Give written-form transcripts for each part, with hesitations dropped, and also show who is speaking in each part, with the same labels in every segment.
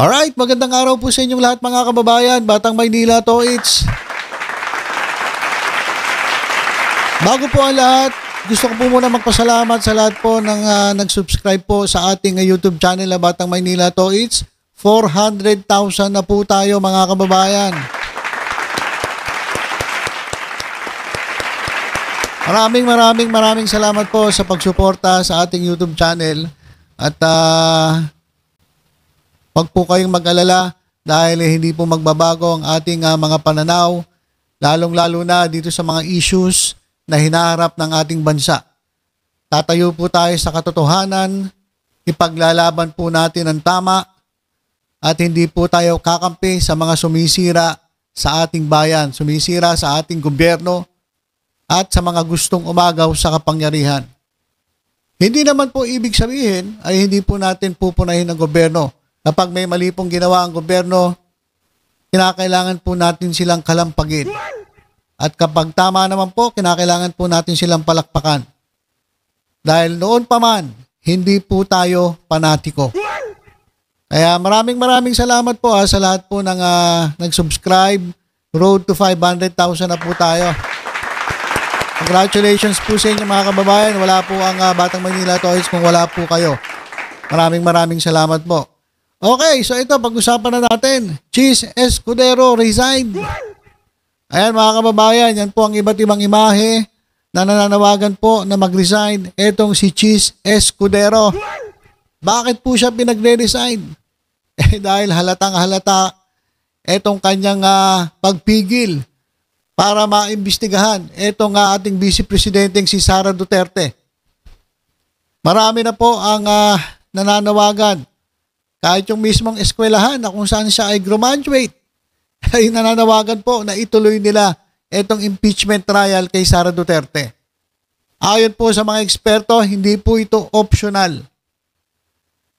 Speaker 1: Alright, magandang araw po sa inyong lahat mga kababayan, Batang Maynila Toits. Bago po ang lahat, gusto ko po muna magpasalamat sa lahat po ng nag-subscribe po sa ating YouTube channel na Batang Maynila Toits. 400,000 na po tayo mga kababayan. Maraming salamat po sa pagsuporta sa ating YouTube channel. At wag po kayong mag-alala dahil hindi po magbabago ang ating mga pananaw, lalong-lalo na dito sa mga issues na hinaharap ng ating bansa. Tatayo po tayo sa katotohanan, ipaglalaban po natin ang tama, at hindi po tayo kakampi sa mga sumisira sa ating bayan, sumisira sa ating gobyerno, at sa mga gustong umagaw sa kapangyarihan. Hindi naman po ibig sabihin ay hindi po natin pupunahin ang gobyerno. Kapag may mali pong ginawa ang gobyerno, kinakailangan po natin silang kalampagin. At kapag tama naman po, kinakailangan po natin silang palakpakan. Dahil noon pa man, hindi po tayo panatiko. Kaya maraming salamat po sa lahat po ng nag-subscribe. Road to 500,000 na po tayo. Congratulations po sa inyo mga kababayan. Wala po ang Batang Maynila Toys kung wala po kayo. Maraming salamat po. Okay, so ito, pag-usapan na natin. Chis Escudero resigned. Ayan mga kababayan, yan po ang iba't ibang imahe na nananawagan po na mag-resign. Etong si Chis Escudero. Bakit po siya pinagre-resign? Dahil halatang halata etong kanyang pagpigil para maimbestigahan etong ating Vice Presidenteng si Sara Duterte. Marami na po ang nananawagan. Kahit yung mismong eskwelahan na kung saan siya ay graduate, ay nananawagan po na ituloy nila itong impeachment trial kay Sara Duterte. Ayon po sa mga eksperto, hindi po ito optional.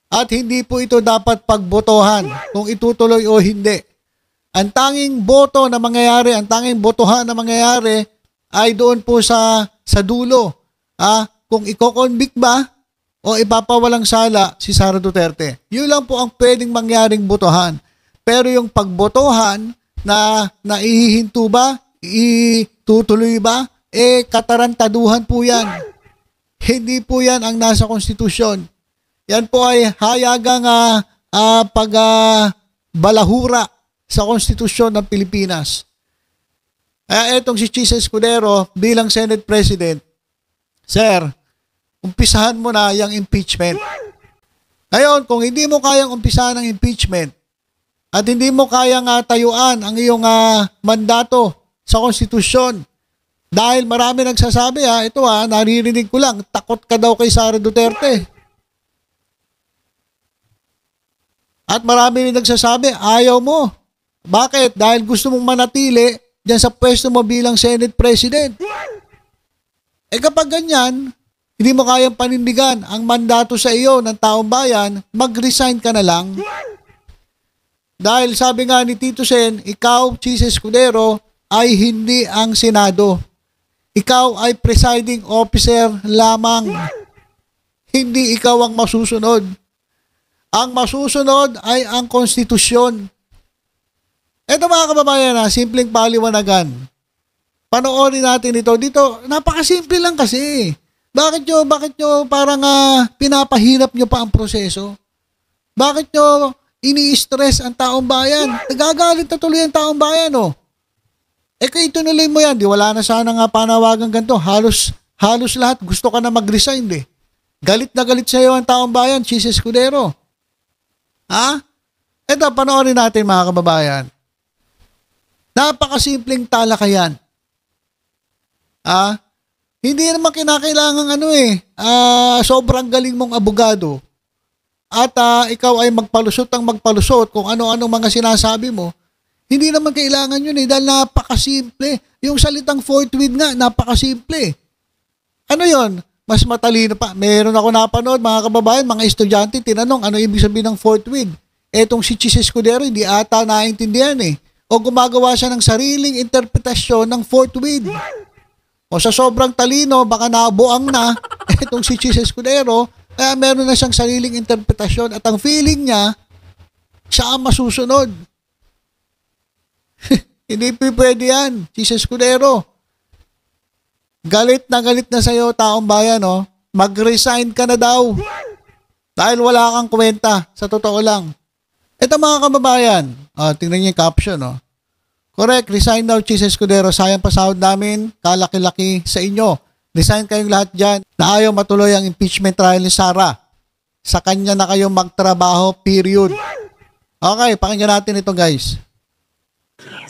Speaker 1: At hindi po ito dapat pagbotohan kung itutuloy o hindi. Ang tanging boto na mangyayari, ang tanging botohan na mangyayari ay doon po sa dulo. Kung iko-convict ba o ipapawalang sala si Sara Duterte. Yun lang po ang pwedeng mangyaring botohan. Pero yung pagbotohan na ihihinto ba, itutuloy ba, katarantaduhan po yan. Hindi po yan ang nasa konstitusyon. Yan po ay hayagang balahura sa konstitusyon ng Pilipinas. Kaya etong si Chis Escudero bilang Senate President, Sir, umpisahan mo na yung impeachment. Ngayon, kung hindi mo kayang umpisahan ang impeachment at hindi mo kayang tayuan ang iyong mandato sa konstitusyon, dahil marami nagsasabi, ito naririnig ko lang, takot ka daw kay Sara Duterte. At marami rin nagsasabi, ayaw mo. Bakit? Dahil gusto mong manatili dyan sa pwesto mo bilang Senate President. Kapag ganyan, hindi mo kayang panindigan ang mandato sa iyo ng taong bayan, mag-resign ka na lang. Dahil sabi nga ni Tito Sen, ikaw, Chis Escudero, ay hindi ang Senado. Ikaw ay presiding officer lamang. Hindi ikaw ang masusunod. Ang masusunod ay ang konstitusyon. Ito mga kababayan, simpleng paliwanagan. Panoorin natin ito. Dito, napakasimple lang kasi. Bakit nyo parang pinapahirap nyo pa ang proseso? Bakit nyo ini-stress ang taong bayan? Nagagalit na tuloy ang taong bayan, oh. Kung itunuloy mo yan, wala na sana nga panawagan ganito. Halos lahat gusto ka na mag-resign, eh. Galit na galit sa iyo ang taong bayan, Chis Escudero. Ito, panoorin natin mga kababayan. Napakasimpleng talakayan. Hindi naman kinakailangan sobrang galing mong abogado at ikaw ay magpalusot kung ano-ano mga sinasabi mo. Hindi naman kailangan yun dahil napakasimple. Yung salitang forthwith nga, napakasimple. Ano yon? Mas matalino pa. Meron ako napanood mga kababayan, mga estudyante, tinanong ano ibig sabihin ng forthwith. Etong si Chis Escudero, hindi ata naintindihan O gumagawa siya ng sariling interpretasyon ng forthwith. O sa sobrang talino, baka nabuang na itong si Chis Escudero, kaya meron na siyang sariling interpretasyon at ang feeling niya, siya ang masusunod. Hindi pwede yan, Cheese Escudero. Galit na sa'yo, taong bayan, oh. Mag-resign ka na daw. Dahil wala kang kwenta, sa totoo lang. Ito mga kababayan, tingnan niyo yung caption, oh. Correct, resign daw, Cheese Escudero. Sayang pa sahod namin, kalaki-laki sa inyo. Resign kayong lahat dyan na ayaw matuloy ang impeachment trial ni Sara. Sa kanya na kayo magtrabaho, period. Okay, pakinggan natin ito, guys.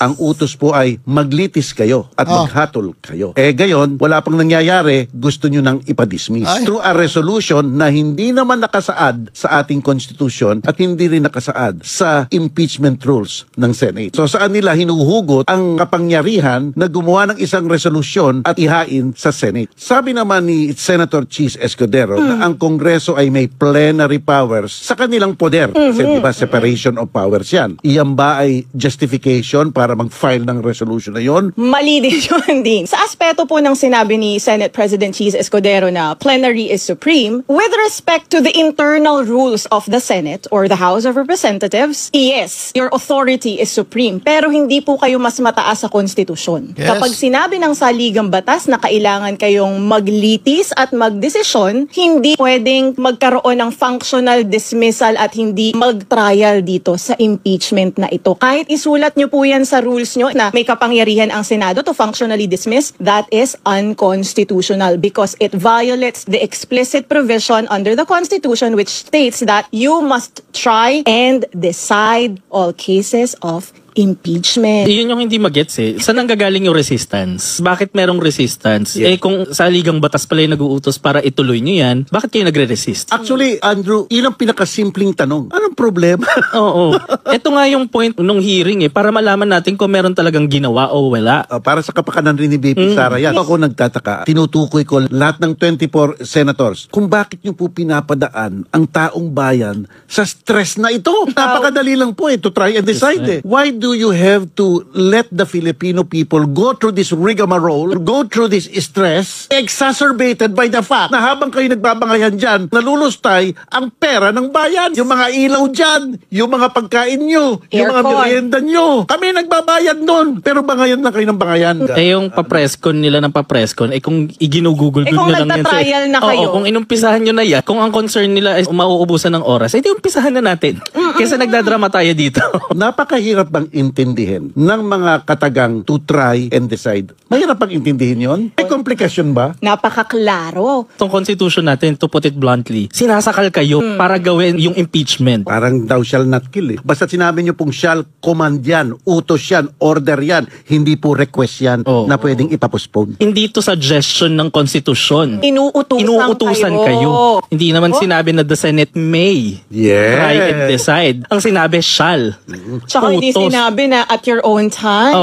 Speaker 2: Ang utos po ay maglitis kayo at maghatol kayo. Gayon, wala pang nangyayari, gusto nyo nang ipadismiss. Through a resolution na hindi naman nakasaad sa ating konstitusyon at hindi rin nakasaad sa impeachment rules ng Senate. So saan nila hinuhugot ang kapangyarihan na gumawa ng isang resolusyon at ihain sa Senate? Sabi naman ni Senator Cheese Escudero na ang Kongreso ay may plenary powers sa kanilang poder. Kasi diba separation of powers yan. Iyan ba ay justification para mag-file ng resolution na yon?
Speaker 3: Mali din yun din. Sa aspeto po ng sinabi ni Senate President Cheese Escudero na plenary is supreme, with respect to the internal rules of the Senate or the House of Representatives, yes, your authority is supreme. Pero hindi po kayo mas mataas sa konstitusyon.
Speaker 1: Yes.
Speaker 3: Kapag sinabi ng saligang batas na kailangan kayong maglitis at magdesisyon, hindi pwedeng magkaroon ng functional dismissal at hindi mag-trial dito sa impeachment na ito. Kahit isulat nyo po yan sa rules nyo na may kapangyarihan ang Senado to functionally dismiss, that is unconstitutional because it violates the explicit provision under the Constitution which states that you must try and decide all cases of impeachment.
Speaker 4: Yun yung hindi magets eh. Saan nanggagaling yung resistance? Bakit merong resistance?
Speaker 2: Yeah.
Speaker 4: Kung sa ligang batas pala yung nag-uutos para ituloy nyo yan, bakit kayo nagre-resist?
Speaker 2: Actually, Andrew, yun ang pinakasimpleng tanong. Anong problema?
Speaker 4: Oo. Ito nga yung point nung hearing para malaman natin kung meron talagang ginawa o wala.
Speaker 2: Para sa kapakanan rin ni BP Sara yan. Ako nagtataka, tinutukoy ko lahat ng 24 senators kung bakit nyo po pinapadaan ang taong bayan sa stress na ito. Napakadali lang po to try and decide Why do you have to let the Filipino people go through this rigmarole, go through this stress, exacerbated by the fact na habang kayo nagbabangayan dyan, nalulustay ang pera ng bayan. Yung mga ilaw dyan, yung mga pagkain nyo, yung mga merienda nyo. Kami nagbabayad nun, pero bangayan na kayo ng bangayan.
Speaker 4: Yung papreskon nila ng papreskon, kung iginugugol
Speaker 3: kung
Speaker 4: nyo lang yan.
Speaker 3: nagtatrial na kayo.
Speaker 4: Oo, kung inumpisahan nyo na yan, kung ang concern nila ay mauubusan ng oras, edi umpisahan na natin. Kesa nagdadrama tayo dito.
Speaker 2: Napakahirap bang intindihin ng mga katagang to try and decide? Mahirap bang intindihin yon? May komplikasyon ba?
Speaker 3: Napakaklaro.
Speaker 4: Itong constitution natin, to put it bluntly, sinasakal kayo para gawin yung impeachment.
Speaker 2: Parang thou shall not kill Basta sinabi nyo pong shall, command yan, utos yan, order yan, hindi po request yan na pwedeng ipapostpone.
Speaker 4: Hindi to suggestion ng konstitusyon.
Speaker 3: Inuutusan
Speaker 4: kayo. Hindi naman sinabi na the Senate may try and decide. Ang sinabi, shall.
Speaker 3: Tsaka hindi sinabi na at your own time,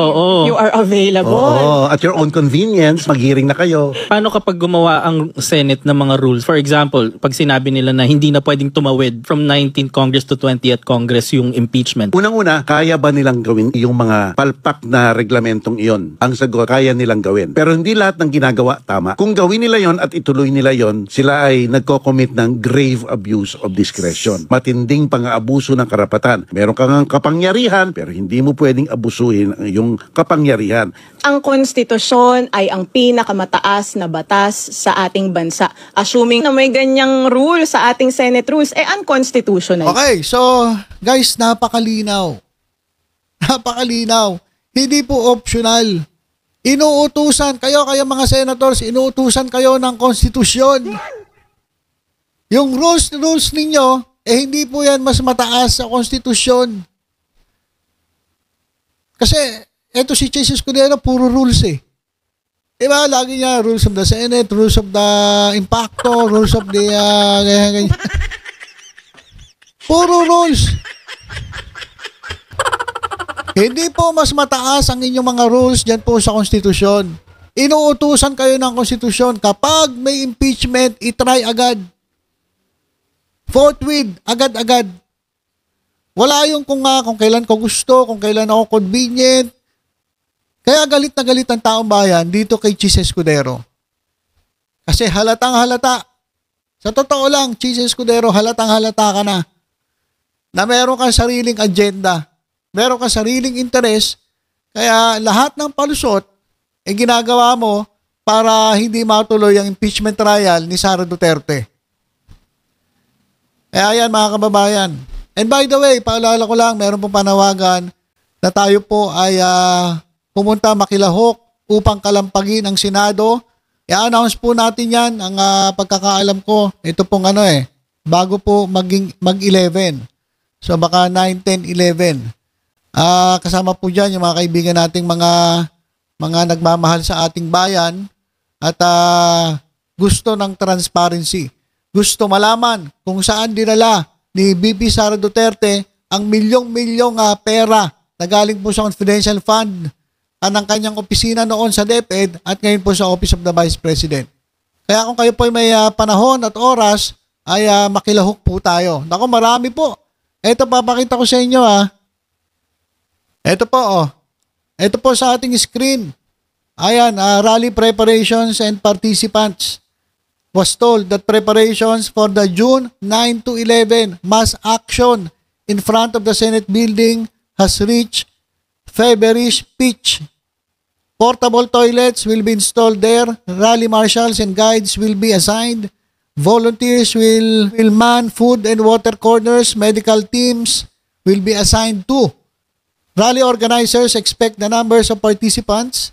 Speaker 3: you are available.
Speaker 2: At your own convenience, mag-hearing na kayo.
Speaker 4: Paano kapag gumawa ang Senate ng mga rules? For example, pag sinabi nila na hindi na pwedeng tumawid from 19th Congress to 20th Congress yung impeachment.
Speaker 2: Unang-una, kaya ba nilang gawin yung mga palpak na reglamentong iyon? Ang sagot, kaya nilang gawin. Pero hindi lahat ng ginagawa tama. Kung gawin nila yon at ituloy nila yon, sila ay nagko-commit ng grave abuse of discretion. Matinding pang-aabuso ng karapatan. Meron kang kapangyarihan, pero hindi mo pwedeng abusuhin ang iyong kapangyarihan.
Speaker 3: Ang konstitusyon ay ang pinakamataas na batas sa ating bansa. Assuming na may ganyang rule sa ating Senate rules, unconstitutional.
Speaker 1: Okay, so guys, napakalinaw. Napakalinaw. Hindi po optional. Inuutusan kayo mga senators, inuutusan kayo ng konstitusyon. Yung rules ninyo, hindi po yan mas mataas sa konstitusyon. Kasi, eto si Cheese Escudero, puro rules Diba? Lagi niya, rules of the Senate, rules of the impacto, rules of the, ganyan. Puro rules. Hindi po mas mataas ang inyong mga rules dyan po sa konstitusyon. Inuutusan kayo ng konstitusyon. Kapag may impeachment, itry agad. Forthwith, agad-agad. Wala yung kung kailan ko gusto, kung kailan ako convenient. Kaya galit na galit ang taong bayan dito kay Cheese Escudero. Kasi halatang halata. Sa totoo lang, Cheese Escudero, halatang halata ka na. na meron kang sariling agenda, meron kang sariling interes, kaya lahat ng palusot ginagawa mo para hindi matuloy ang impeachment trial ni Sara Duterte. Kaya yan mga kababayan. And by the way, paalala ko lang, meron pong panawagan na tayo po ay pumunta makilahok upang kalampagin ang Senado. I-announce po natin yan, ang pagkakaalam ko, ito pong bago po mag-11. So baka 9, 10, 11. Kasama po dyan yung mga kaibigan nating mga nagmamahal sa ating bayan at gusto ng transparency. Gusto malaman kung saan dinala ni BP Sara Duterte ang milyong-milyong pera na galing po sa confidential fund ng kanyang opisina noon sa DepEd at ngayon po sa Office of the Vice President. Kaya kung kayo po ay may panahon at oras, ay makilahok po tayo. Naku, marami po. Ito, papakita ko sa inyo Ito po, Ito po sa ating screen. Ayan, rally preparations and participants. Was told that preparations for the June 9 to 11 mass action in front of the Senate building has reached feverish pitch. Portable toilets will be installed there. Rally marshals and guides will be assigned. Volunteers will man food and water corners. Medical teams will be assigned too. Rally organizers expect the numbers of participants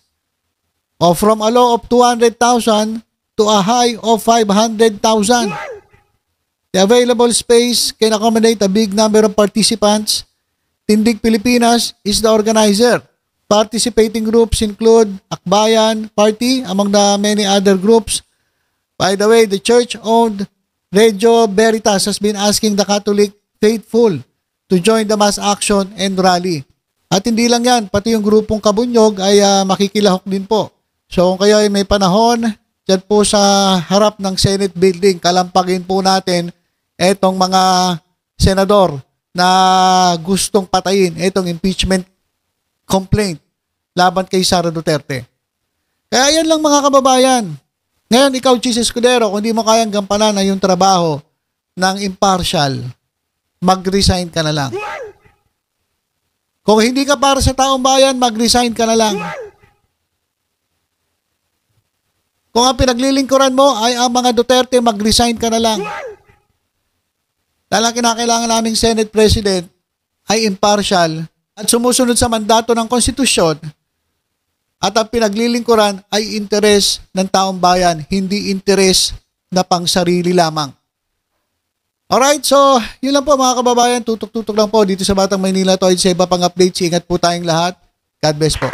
Speaker 1: from a low of 200,000 to a high of 500,000. The available space can accommodate a big number of participants. Tindig Pilipinas is the organizer. Participating groups include Akbayan Party, among the many other groups. By the way, the church-owned Radio Veritas has been asking the Catholic faithful to join the mass action and rally. At hindi lang yan, pati yung grupong Kabunyog ay makikilahok din po. So kung kayo ay may panahon, dyan po sa harap ng Senate building, kalampagin po natin etong mga senador na gustong patayin etong impeachment complaint laban kay Sara Duterte. Kaya yan lang mga kababayan. Ngayon, ikaw, Chis Escudero, kung di mo kayang gampanan na yung trabaho ng impartial, mag-resign ka na lang. Kung hindi ka para sa taong bayan, mag-resign ka na lang. Kung ang pinaglilingkuran mo ay ang mga Duterte, mag-resign ka na lang. Dahil ang kinakailangan naming Senate President ay impartial at sumusunod sa mandato ng konstitusyon at ang pinaglilingkuran ay interes ng taong bayan, hindi interes na pang sarili lamang. Alright, so yun lang po mga kababayan, tutok-tutok lang po dito sa Batang Maynila. Sa iba pang updates, ingat po tayong lahat. God bless po.